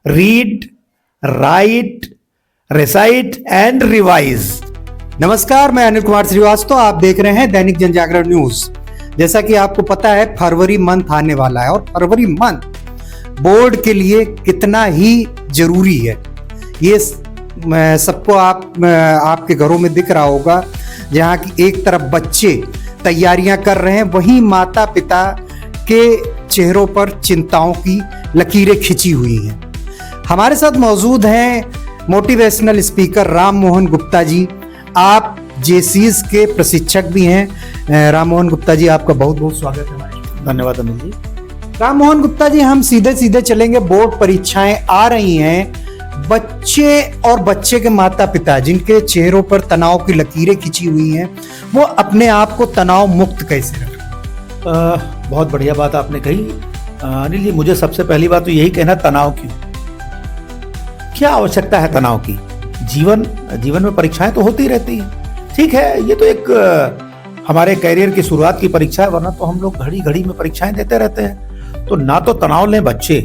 Read, write, recite and revise. नमस्कार, मैं अनिल कुमार श्रीवास्तव। आप देख रहे हैं दैनिक जनजागरण न्यूज। जैसा कि आपको पता है, फरवरी मंथ आने वाला है और फरवरी मंथ बोर्ड के लिए कितना ही जरूरी है ये सबको आपके घरों में दिख रहा होगा। जहाँ की एक तरफ बच्चे तैयारियां कर रहे हैं, वहीं माता पिता के चेहरों पर चिंताओं की लकीरें खिंची हुई हैं। हमारे साथ मौजूद हैं मोटिवेशनल स्पीकर राम मोहन गुप्ता जी। आप जेसीस के प्रशिक्षक भी हैं। राम मोहन गुप्ता जी, आपका बहुत बहुत स्वागत है हमारे। धन्यवाद अनिल जी। राम मोहन गुप्ता जी, हम सीधे सीधे चलेंगे। बोर्ड परीक्षाएं आ रही हैं, बच्चे और बच्चे के माता पिता जिनके चेहरों पर तनाव की लकीरें खिंची हुई हैं, वो अपने आप को तनाव मुक्त कैसे रखें? बहुत बढ़िया बात आपने कही अनिल जी। मुझे सबसे पहली बात तो यही कहना, तनाव क्यों, क्या आवश्यकता है तनाव की? जीवन में परीक्षाएं तो होती रहती हैं। ठीक है, ये तो एक हमारे कैरियर की शुरुआत की परीक्षा है, वरना तो हम लोग घड़ी घड़ी में परीक्षाएं देते रहते हैं। तो ना तो तनाव लें बच्चे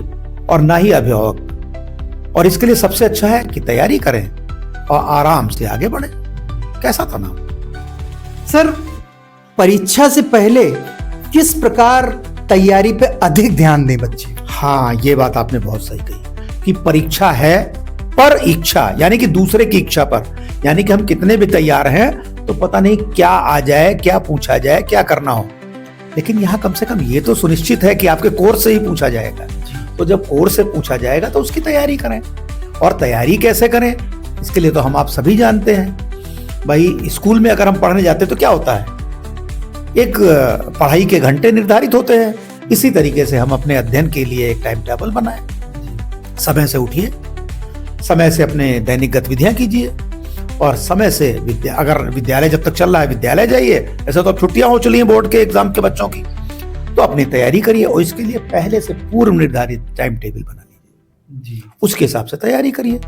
और ना ही अभिभावक। और इसके लिए सबसे अच्छा है कि तैयारी करें और आराम से आगे बढ़ें। कैसा तनाव? सर, परीक्षा से पहले किस प्रकार तैयारी पे अधिक ध्यान दें बच्चे? हाँ, ये बात आपने बहुत सही कही कि परीक्षा है पर इच्छा, यानी कि दूसरे की इच्छा पर। यानी कि हम कितने भी तैयार हैं तो पता नहीं क्या आ जाए, क्या पूछा जाए, क्या करना हो। लेकिन यहाँ कम से कम ये तो सुनिश्चित है कि आपके कोर्स से ही पूछा जाएगा। तो जब कोर्स से पूछा जाएगा तो उसकी तैयारी करें। और तैयारी कैसे करें, इसके लिए तो हम आप सभी जानते हैं। भाई, स्कूल में अगर हम पढ़ने जाते तो क्या होता है, एक पढ़ाई के घंटे निर्धारित होते हैं। इसी तरीके से हम अपने अध्ययन के लिए एक टाइम टेबल बनाएं। समय से उठिए, समय से अपने दैनिक गतिविधियां कीजिए और समय से अगर विद्यालय जब तक चल रहा है विद्यालय जाइए। ऐसा तो अब छुट्टियां हो चली हैं बोर्ड के एग्जाम के बच्चों की, तो अपनी तैयारी करिए और इसके लिए पहले से पूर्व निर्धारित टाइम टेबल बना लीजिए जी। उसके हिसाब से तैयारी करिए।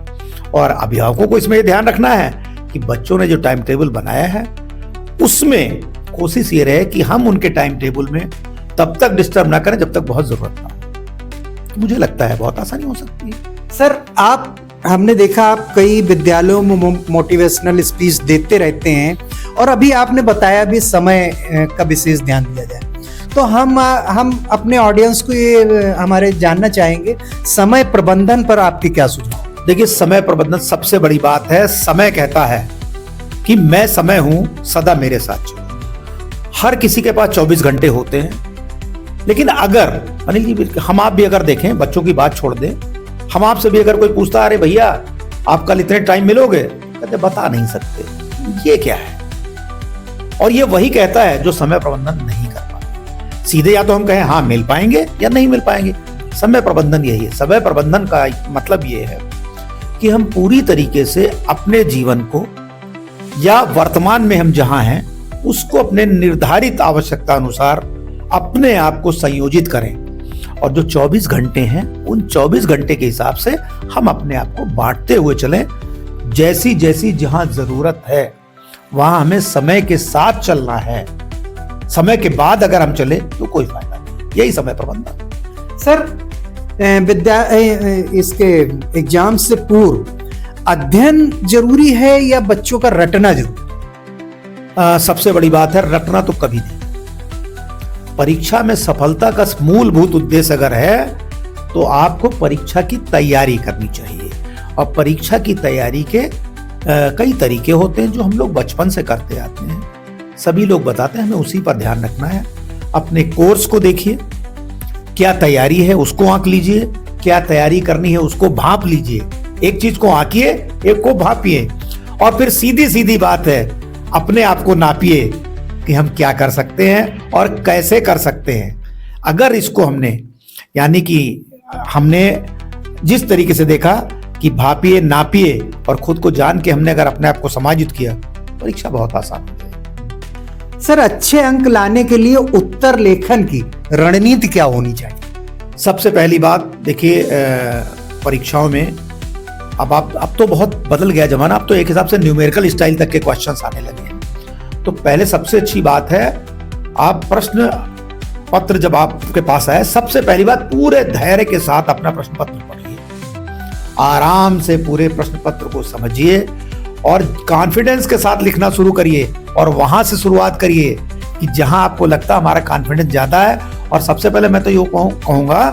और अभिभावकों को इसमें ध्यान रखना है कि बच्चों ने जो टाइम टेबल बनाया है उसमें कोशिश ये रहे कि हम उनके टाइम टेबल में तब तक डिस्टर्ब ना करें जब तक बहुत जरूरत ना हो। तो मुझे लगता है बहुत आसानी हो सकती है। सर, हमने देखा आप कई विद्यालयों में मोटिवेशनल स्पीच देते रहते हैं और अभी आपने बताया भी समय का विशेष ध्यान दिया जाए। तो हम अपने ऑडियंस को ये हमारे जानना चाहेंगे, समय प्रबंधन पर आपके क्या सुझाव? देखिए, समय प्रबंधन सबसे बड़ी बात है। समय कहता है कि मैं समय हूं, सदा मेरे साथ चलो। हर किसी के पास 24 घंटे होते हैं। लेकिन अगर अनिल जी, हम आप भी अगर देखें, बच्चों की बात छोड़ दें, हम आपसे भी अगर कोई पूछता, अरे भैया आप कल इतने टाइम मिलोगे, कहते बता नहीं सकते। ये क्या है? और ये वही कहता है जो समय प्रबंधन नहीं कर पाता। सीधे या तो हम कहें हाँ मिल पाएंगे या नहीं मिल पाएंगे। समय प्रबंधन यही है। समय प्रबंधन का मतलब ये है कि हम पूरी तरीके से अपने जीवन को या वर्तमान में हम जहां हैं उसको अपने निर्धारित आवश्यकता अनुसार अपने आप को संयोजित करें। और जो 24 घंटे हैं उन 24 घंटे के हिसाब से हम अपने आप को बांटते हुए चलें। जैसी जैसी जहां जरूरत है वहां हमें समय के साथ चलना है। समय के बाद अगर हम चले तो कोई फायदा नहीं। यही समय प्रबंधन। सर, इसके एग्जाम से पूर्व अध्ययन जरूरी है या बच्चों का रटना जरूरी? सबसे बड़ी बात है, रटना तो कभी नहीं। परीक्षा में सफलता का मूलभूत उद्देश्य अगर है तो आपको परीक्षा की तैयारी करनी चाहिए। और परीक्षा की तैयारी के कई तरीके होते हैं जो हम लोग बचपन से करते आते हैं। सभी लोग बताते हैं, हमें उसी पर ध्यान रखना है। अपने कोर्स को देखिए, क्या तैयारी है उसको आंक लीजिए, क्या तैयारी करनी है उसको भांप लीजिए। एक चीज को आंकिए, एक को भांपिए। और फिर सीधी सीधी बात है, अपने आप को नापिए कि हम क्या कर सकते हैं और कैसे कर सकते हैं। अगर इसको यानी कि हमने जिस तरीके से देखा कि भापिए, नापिए और खुद को जान के हमने अगर अपने आप को समायोजित किया, परीक्षा बहुत आसान हो जाएगी। सर, अच्छे अंक लाने के लिए उत्तर लेखन की रणनीति क्या होनी चाहिए? सबसे पहली बात देखिए, परीक्षाओं में अब तो बहुत बदल गया जमाना। अब तो एक हिसाब से न्यूमेरिकल स्टाइल तक के क्वेश्चंस आने लगे हैं। तो पहले सबसे अच्छी बात है, आप प्रश्न पत्र जब आपके पास आए, सबसे पहली बात पूरे धैर्य के साथ अपना प्रश्न पत्र पढ़िए। आराम से पूरे प्रश्न पत्र को समझिए और कॉन्फिडेंस के साथ लिखना शुरू करिए और वहां से शुरुआत करिए कि जहां आपको लगता है हमारा कॉन्फिडेंस ज्यादा है। और सबसे पहले मैं तो ये कहूंगा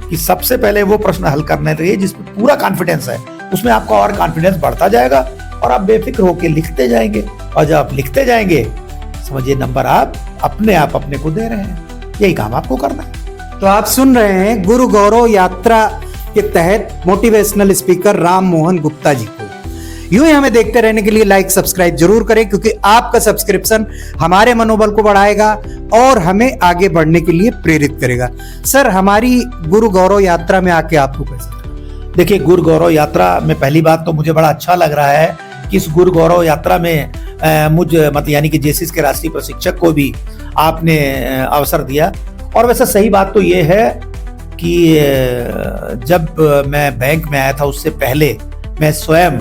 कि सबसे पहले वो प्रश्न हल करने रहिए जिसमें पूरा कॉन्फिडेंस है, उसमें आपका और कॉन्फिडेंस बढ़ता जाएगा और आप बेफिक्र होकर लिखते जाएंगे। और जब आप लिखते जाएंगे समझिए नंबर आप अपने को दे रहे हैं। यही काम आपको करना है। तो आप सुन रहे हैं गुरु गौरव यात्रा के तहत मोटिवेशनल स्पीकर राम मोहन गुप्ता जी को। यूं ही हमें देखते रहने के लिए लाइक सब्सक्राइब जरूर करें, क्योंकि आपका सब्सक्रिप्शन हमारे मनोबल को बढ़ाएगा और हमें आगे बढ़ने के लिए प्रेरित करेगा। सर, हमारी गुरु गौरव यात्रा में आके आपको कैसा? देखिए, गुरु गौरव यात्रा में पहली बात तो मुझे बड़ा अच्छा लग रहा है कि इस गुरु गौरव यात्रा में मतलब यानी कि जेसिस के राष्ट्रीय प्रशिक्षक को भी आपने अवसर दिया। और वैसे सही बात तो ये है कि जब मैं बैंक में आया था उससे पहले मैं स्वयं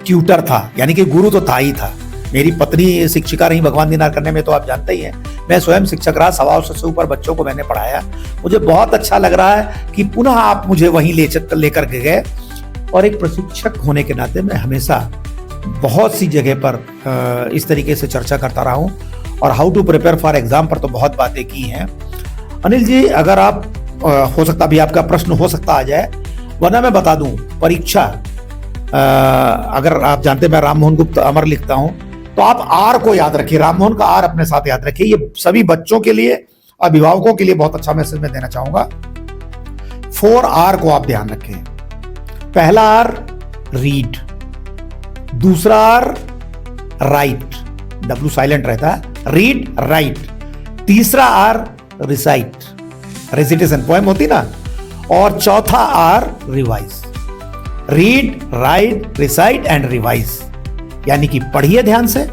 ट्यूटर था, यानी कि गुरु तो था ही था। मेरी पत्नी शिक्षिका रही भगवान दीनार करने में, तो आप जानते ही हैं। मैं स्वयं शिक्षक रहा, 125 से ऊपर बच्चों को मैंने पढ़ाया। मुझे बहुत अच्छा लग रहा है कि पुनः आप मुझे वहीं लेकर के गए। और एक प्रशिक्षक होने के नाते मैं हमेशा बहुत सी जगह पर इस तरीके से चर्चा करता रहा हूँ और how to prepare for exam पर तो बहुत बातें की हैं। अनिल जी, अगर आप हो सकता भी आपका प्रश्न हो सकता आ जाए, वरना मैं बता दूं परीक्षा अगर आप जानते हैं मैं राम मोहन गुप्ता अमर लिखता हूं, तो आप आर को याद रखिए, राम मोहन का आर अपने साथ याद रखिए। ये सभी बच्चों के लिए, अभिभावकों के लिए बहुत अच्छा मैसेज मैं देना चाहूंगा। 4R को आप ध्यान रखें। पहला आर रीड, दूसरा आर राइट, W साइलेंट रहता है, रीड राइट। तीसरा आर रिसाइट, रेसिटेशन पोएम होती ना। और चौथा R revise. Read, write, recite and revise, यानी कि पढ़िए ध्यान से।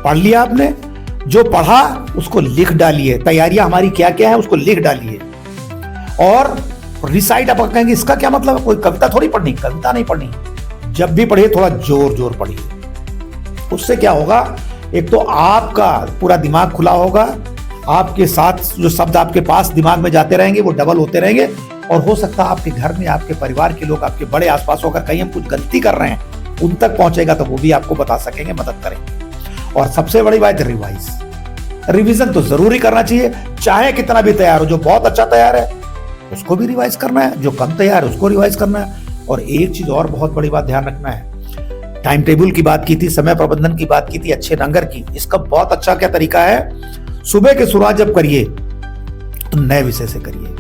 पढ़ लिया आपने, जो पढ़ा उसको लिख डालिए। तैयारियां हमारी क्या क्या है उसको लिख डालिए। और रिसाइट आप कहेंगे इसका क्या मतलब है? कोई कविता थोड़ी पढ़नी, कविता नहीं पढ़नी। जब भी पढ़िए थोड़ा जोर जोर पढ़िए। उससे क्या होगा, एक तो आपका पूरा दिमाग खुला होगा, आपके साथ जो शब्द आपके पास दिमाग में जाते रहेंगे वो डबल होते रहेंगे। और हो सकता है आपके घर में, आपके परिवार के लोग, आपके बड़े आसपास होकर कहीं हम कुछ गलती कर रहे हैं, उन तक पहुंचेगा तो वो भी आपको बता सकेंगे, मदद करेंगे। और सबसे बड़ी बात रिवाइज, रिवीजन तो जरूरी करना चाहिए, चाहे कितना भी तैयार हो। जो बहुत अच्छा तैयार है उसको भी रिवाइज करना है, जो कम तैयार है उसको रिवाइज करना है। और एक चीज और बहुत बड़ी बात ध्यान रखना है, टाइम टेबल की बात की थी, समय प्रबंधन की बात की थी, अच्छे नंगर की। इसका बहुत अच्छा क्या तरीका है, सुबह की शुरुआत जब करिए तो नए विषय से करिए।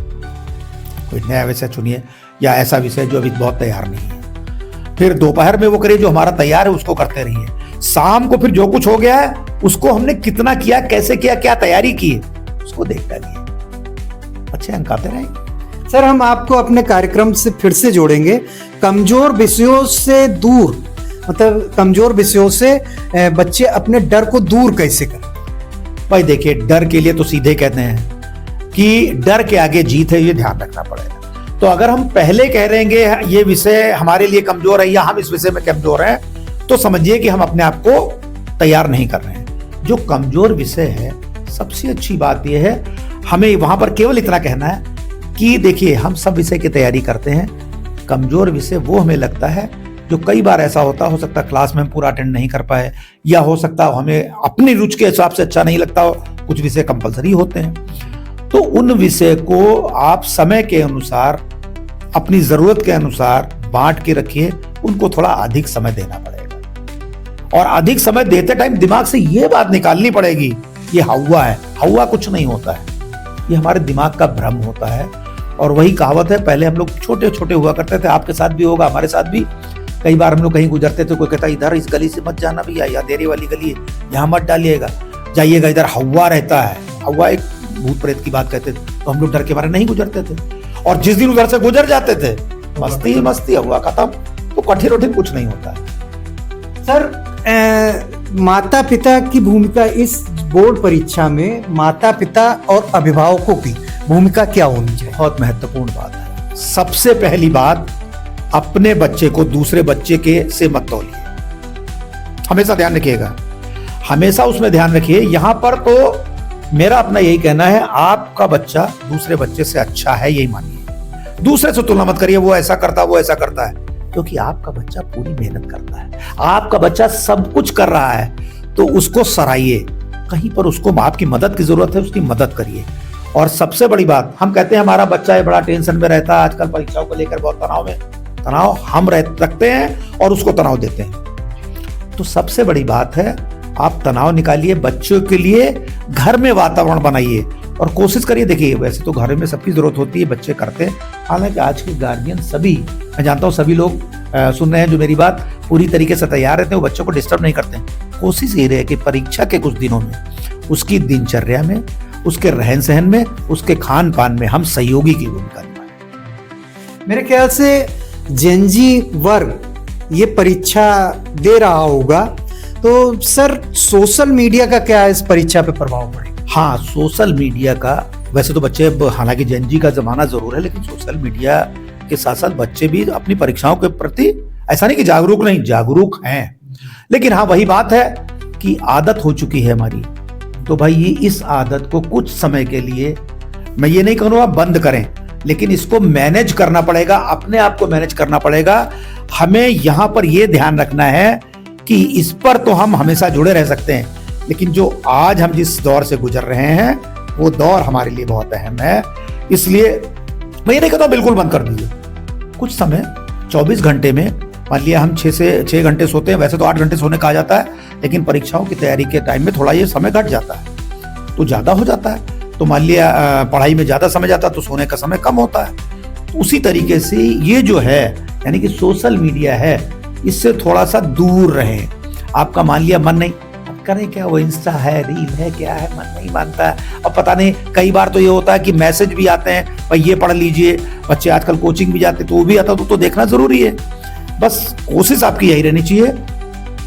कोई नया विषय चुनिए या ऐसा विषय जो अभी बहुत तैयार नहीं है। फिर दोपहर में वो करिए जो हमारा तैयार है उसको करते रहिए। शाम को फिर जो कुछ हो गया है उसको हमने कितना किया, कैसे किया, क्या तैयारी की है उसको देख डालिए। अच्छे अंक आते रहेंगे। सर, हम आपको अपने कार्यक्रम से फिर से जोड़ेंगे। कमजोर विषयों से दूर, मतलब कमजोर विषयों से बच्चे अपने डर को दूर कैसे करें? भाई देखिए, डर के लिए तो सीधे कहते हैं कि डर के आगे जीत है, ये ध्यान रखना पड़ेगा। तो अगर हम पहले कह रहेंगे ये विषय हमारे लिए कमजोर है या हम इस विषय में कमजोर हैं, तो समझिए कि हम अपने आप को तैयार नहीं कर रहे हैं। जो कमजोर विषय है, सबसे अच्छी बात यह है, हमें वहां पर केवल इतना कहना है कि देखिए हम सब विषय की तैयारी करते हैं, कमजोर विषय वो हमें लगता है जो कई बार ऐसा हो सकता है क्लास में हम पूरा अटेंड नहीं कर पाए, या हो सकता है हमें अपनी रुचि के हिसाब से अच्छा नहीं लगता हो, कुछ विषय कंपलसरी होते हैं। तो उन विषय को आप समय के अनुसार, अपनी जरूरत के अनुसार बांट के रखिए, उनको थोड़ा अधिक समय देना पड़ेगा। और अधिक समय देते टाइम दिमाग से ये बात निकालनी पड़ेगी, ये हवा है, हवा कुछ नहीं होता है, ये हमारे दिमाग का भ्रम होता है। और वही कहावत है, पहले हम लोग छोटे छोटे हुआ करते थे, आपके साथ भी होगा, हमारे साथ भी। कई बार हम लोग कहीं गुजरते थे, कोई कहता इधर इस गली से मत जाना भैया, या देरी वाली गली है, यहाँ मत डालिएगा, जाइएगा इधर हवा रहता है। हवा एक भूत प्रेत की बात कहते थे, तो हम लोग डर के बारे नहीं गुजरते थे। और जिस दिन उधर से गुजर जाते थे, मस्ती ही मस्ती, हुआ खत्म। तो कठिन उठिन कुछ नहीं होता है। सर, माता पिता की भूमिका इस बोर्ड परीक्षा में, माता पिता और अभिभावकों की भूमिका क्या होनी चाहिए? बहुत महत्वपूर्ण बात है। सबसे पहली बात, अपने बच्चे को दूसरे बच्चे के से मत तौलिए, हमेशा ध्यान रखिएगा, हमेशा उसमें ध्यान रखिए। यहां पर तो मेरा अपना यही कहना है, आपका बच्चा दूसरे बच्चे से अच्छा है, यही मानिए। दूसरे से तुलना मत करिए, वो ऐसा करता, वो ऐसा करता है, क्योंकि आपका बच्चा पूरी मेहनत करता है, आपका बच्चा सब कुछ कर रहा है, तो उसको सराहिए। कहीं पर उसको आपकी मदद की जरूरत है, उसकी मदद करिए। और सबसे बड़ी बात, हम कहते हैं हमारा बच्चा है बड़ा टेंशन में रहता है, आजकल परीक्षाओं को लेकर बहुत तनाव हम रखते हैं और उसको तनाव देते हैं। तो सबसे बड़ी बात है, आप तनाव निकालिए, बच्चों के लिए घर में वातावरण बनाइए और कोशिश करिए। देखिए, वैसे तो घर में सबकी जरूरत होती है, बच्चे करते हैं, हालांकि आज के गार्जियन सभी, मैं जानता हूँ सभी लोग सुन रहे हैं जो मेरी बात, पूरी तरीके से तैयार रहते हैं, वो बच्चों को डिस्टर्ब नहीं करते हैं। कोशिश ये रहे कि परीक्षा के कुछ दिनों में उसकी दिनचर्या में, उसके रहन सहन में, उसके खान पान में हम सहयोगी की भूमिका निभाएं। मेरे ख्याल से जेनजी वर्ग ये परीक्षा दे रहा होगा, तो सर सोशल मीडिया का क्या इस परीक्षा पे प्रभाव पड़ेगा? हाँ, सोशल मीडिया का, वैसे तो बच्चे, हालांकि जेनजी का जमाना जरूर है, लेकिन सोशल मीडिया के साथ साथ बच्चे भी अपनी परीक्षाओं के प्रति, ऐसा नहीं कि जागरूक नहीं, जागरूक हैं, लेकिन हाँ वही बात है कि आदत हो चुकी है हमारी। तो भाई ये इस आदत को कुछ समय के लिए, मैं ये नहीं कहूँगा बंद करें, लेकिन इसको मैनेज करना पड़ेगा, अपने आप को मैनेज करना पड़ेगा। हमें यहाँ पर ये ध्यान रखना है कि इस पर तो हम हमेशा जुड़े रह सकते हैं, लेकिन जो आज हम जिस दौर से गुजर रहे हैं वो दौर हमारे लिए बहुत अहम है। इसलिए मैं ये नहीं कहता बिल्कुल बंद कर दीजिए, कुछ समय 24 घंटे में, मान लिया हम 6 से 6 घंटे सोते हैं, वैसे तो 8 घंटे सोने कहा जाता है, लेकिन परीक्षाओं की तैयारी के टाइम में थोड़ा ये समय घट जाता है, तो ज्यादा हो जाता है। तो मान लिया पढ़ाई में ज्यादा समय जाता है तो सोने का समय कम होता है। तो उसी तरीके से ये जो है, यानी कि सोशल मीडिया है, इससे थोड़ा सा दूर रहें। आपका मान लिया मन नहीं, अब करें क्या, वो इंस्टा है, रील है, क्या है, मन नहीं मानता है। अब पता नहीं, कई बार तो ये होता है कि मैसेज भी आते हैं, भाई ये पढ़ लीजिए, बच्चे आजकल कोचिंग भी जाते तो वो भी आता, तो देखना जरूरी है। बस कोशिश आपकी यही रहनी चाहिए,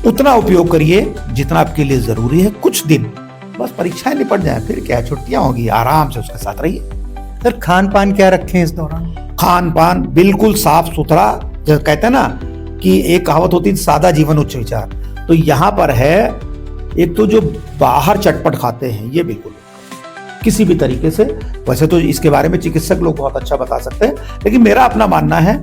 उतना उपयोग करिए जितना आपके लिए जरूरी है। कुछ दिन बस परीक्षाएं निपट जाए, फिर क्या, छुट्टियां होगी, आराम से उसके साथ रहिए। सर खान पान क्या रखें इस दौरान? खान पान बिल्कुल साफ सुथरा, जो कहते हैं ना कि एक कहावत होती है, सादा जीवन उच्च विचार, तो यहाँ पर है, एक तो जो बाहर चटपट खाते हैं ये बिल्कुल किसी भी तरीके से, वैसे तो इसके बारे में चिकित्सक लोग बहुत अच्छा बता सकते हैं, लेकिन मेरा अपना मानना है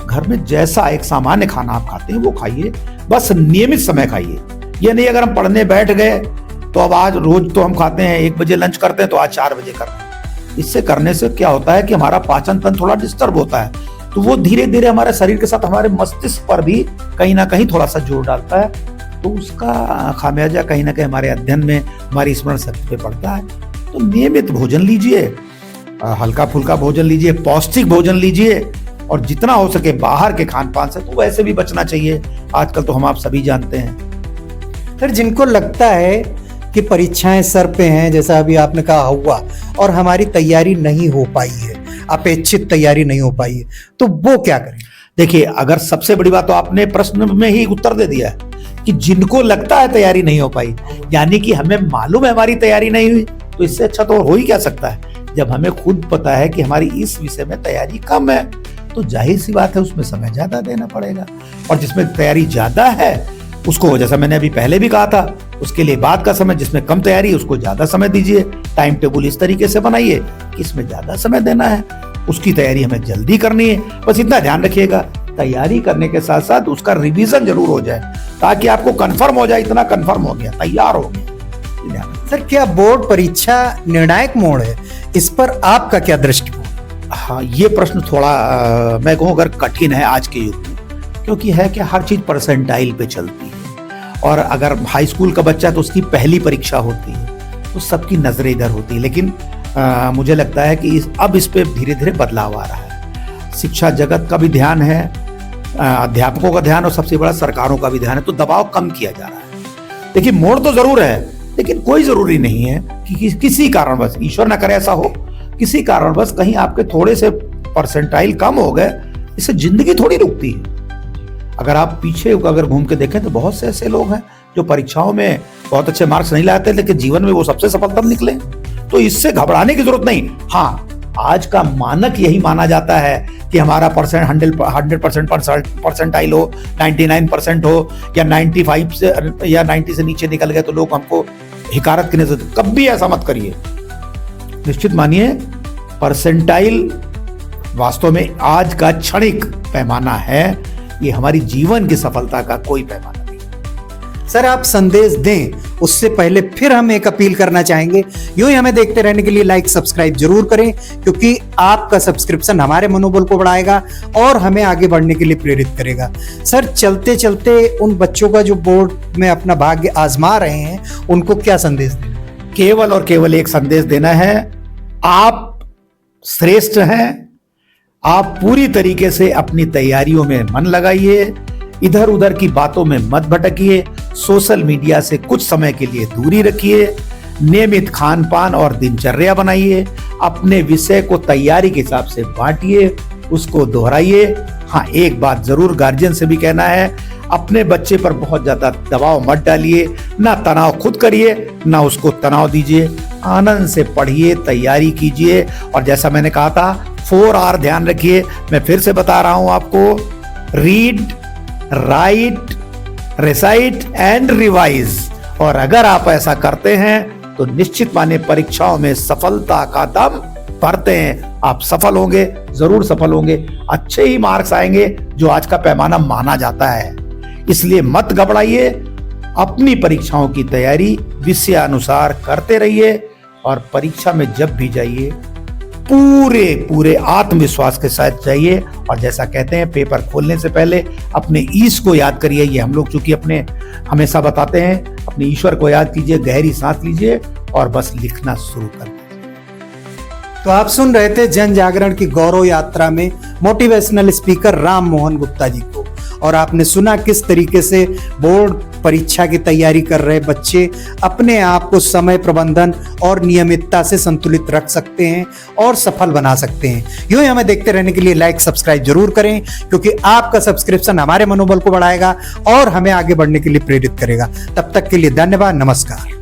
घर में जैसा एक सामान्य खाना आप खाते हैं वो खाइए, बस नियमित समय खाइए। ये नहीं अगर हम पढ़ने बैठ गए तो अब आज रोज तो हम खाते हैं 1 बजे लंच करते हैं, तो आज 4 बजे कर रहे हैं। इससे करने से क्या होता है कि हमारा पाचन तंत्र थोड़ा डिस्टर्ब होता है, तो वो धीरे धीरे हमारे शरीर के साथ हमारे मस्तिष्क पर भी कहीं ना कहीं थोड़ा सा जोर डालता है, तो उसका खामियाजा कहीं ना कहीं हमारे अध्ययन में, हमारी स्मरण शक्ति पे पड़ता है। तो नियमित भोजन लीजिए, हल्का फुल्का भोजन लीजिए, पौष्टिक भोजन लीजिए, और जितना हो सके बाहर के खान पान से तो वैसे भी बचना चाहिए, आजकल तो हम आप सभी जानते हैं। सर जिनको लगता है कि परीक्षाएं सर पे हैं, जैसा अभी आपने कहा हुआ, और हमारी तैयारी नहीं हो पाई है, अपेक्षित तैयारी नहीं हो पाई है, तो वो क्या करें? देखिए, अगर सबसे बड़ी बात तो आपने प्रश्न में ही उत्तर दे दिया है कि जिनको लगता है तैयारी नहीं हो पाई, यानी कि हमें मालूम है हमारी तैयारी नहीं हुई, तो इससे अच्छा तो हो ही क्या सकता है। जब हमें खुद पता है कि हमारी इस विषय में तैयारी कम है, तो जाहिर सी बात है उसमें समय ज्यादा देना पड़ेगा, और जिसमें तैयारी ज्यादा है उसको, जैसा मैंने अभी पहले भी कहा था, उसके लिए बाद का समय, जिसमें कम तैयारी है उसको ज्यादा समय दीजिए। टाइम टेबल इस तरीके से बनाइए कि इसमें ज्यादा समय देना है, उसकी तैयारी हमें जल्दी करनी है। बस इतना ध्यान रखिएगा, तैयारी करने के साथ साथ उसका रिवीजन जरूर हो जाए, ताकि आपको कंफर्म हो जाए, इतना कंफर्म हो गया, तैयार हो गया। सर क्या बोर्ड परीक्षा निर्णायक मोड़ है, इस पर आपका क्या दृष्टिकोण? हाँ, ये प्रश्न थोड़ा मैं कहूँ अगर कठिन है आज के युग में, क्योंकि है कि हर चीज परसेंटाइल पे चलती है, और अगर हाई स्कूल का बच्चा तो उसकी पहली परीक्षा होती है, तो सबकी नजरें इधर होती है। लेकिन मुझे लगता है कि अब इस पे धीरे धीरे बदलाव आ रहा है। शिक्षा जगत का भी ध्यान है, अध्यापकों का ध्यान, और सबसे बड़ा सरकारों का भी ध्यान है, तो दबाव कम किया जा रहा है। देखिए, मोड़ तो जरूर है, लेकिन कोई जरूरी नहीं है कि किसी कारणवश, ईश्वर न करे ऐसा हो, किसी कारणवश कहीं आपके थोड़े से परसेंटाइल कम हो गए, इससे जिंदगी थोड़ी रुकती है। अगर आप पीछे अगर घूम के देखें तो बहुत से ऐसे लोग हैं जो परीक्षाओं में बहुत अच्छे मार्क्स नहीं लाते, लेकिन जीवन में वो सबसे सफलतम निकले। तो इससे घबराने की जरूरत नहीं। हाँ, आज का मानक यही माना जाता है कि हमारा 100% परसेंटाइल हो, 99% हो, या 95 से या 90 से नीचे निकल गए तो लोग हमको हिकारत की नजर। कभी ऐसा मत करिए। निश्चित मानिए, परसेंटाइल वास्तव में आज का क्षणिक पैमाना है, ये हमारी जीवन की सफलता का कोई पैमाना नहीं। सर आप संदेश दें उससे पहले फिर हम एक अपील करना चाहेंगे, यूं ही हमें देखते रहने के लिए लाइक सब्सक्राइब जरूर करें, क्योंकि आपका सब्सक्रिप्शन हमारे मनोबल को बढ़ाएगा और हमें आगे बढ़ने के लिए प्रेरित करेगा। सर चलते चलते उन बच्चों का जो बोर्ड में अपना भाग्य आजमा रहे हैं उनको क्या संदेश दें? केवल और केवल एक संदेश देना है, आप श्रेष्ठ हैं। आप पूरी तरीके से अपनी तैयारियों में मन लगाइए, इधर उधर की बातों में मत भटकिए, सोशल मीडिया से कुछ समय के लिए दूरी रखिए, नियमित खान पान और दिनचर्या बनाइए, अपने विषय को तैयारी के हिसाब से बांटिए, उसको दोहराइए। हाँ, एक बात जरूर गार्जियन से भी कहना है, अपने बच्चे पर बहुत ज्यादा दबाव मत डालिए, ना तनाव खुद करिए ना उसको तनाव दीजिए। आनंद से पढ़िए, तैयारी कीजिए, और जैसा मैंने कहा था 4R ध्यान रखिए। मैं फिर से बता रहा हूं आपको, read, write, recite and revise. और अगर आप ऐसा करते हैं तो निश्चित माने परीक्षाओं में सफलता का दम भरते हैं। आप सफल होंगे, जरूर सफल होंगे, अच्छे ही मार्क्स आएंगे जो आज का पैमाना माना जाता है। इसलिए मत घबराइए, अपनी परीक्षाओं की तैयारी विषयानुसार करते रहिए, और परीक्षा में जब भी जाइए पूरे आत्मविश्वास के साथ जाइए। और जैसा कहते हैं, पेपर खोलने से पहले अपने ईश को याद करिए। ये हम लोग चूंकि अपने हमेशा बताते हैं, अपने ईश्वर को याद कीजिए, गहरी सांस लीजिए और बस लिखना शुरू कर दीजिए। तो आप सुन रहे थे जन जागरण की गौरव यात्रा में मोटिवेशनल स्पीकर राम मोहन गुप्ता जी को, और आपने सुना किस तरीके से बोर्ड परीक्षा की तैयारी कर रहे बच्चे अपने आप को समय प्रबंधन और नियमितता से संतुलित रख सकते हैं और सफल बना सकते हैं। यूं ही हमें देखते रहने के लिए लाइक सब्सक्राइब जरूर करें, क्योंकि आपका सब्सक्रिप्शन हमारे मनोबल को बढ़ाएगा और हमें आगे बढ़ने के लिए प्रेरित करेगा। तब तक के लिए धन्यवाद, नमस्कार।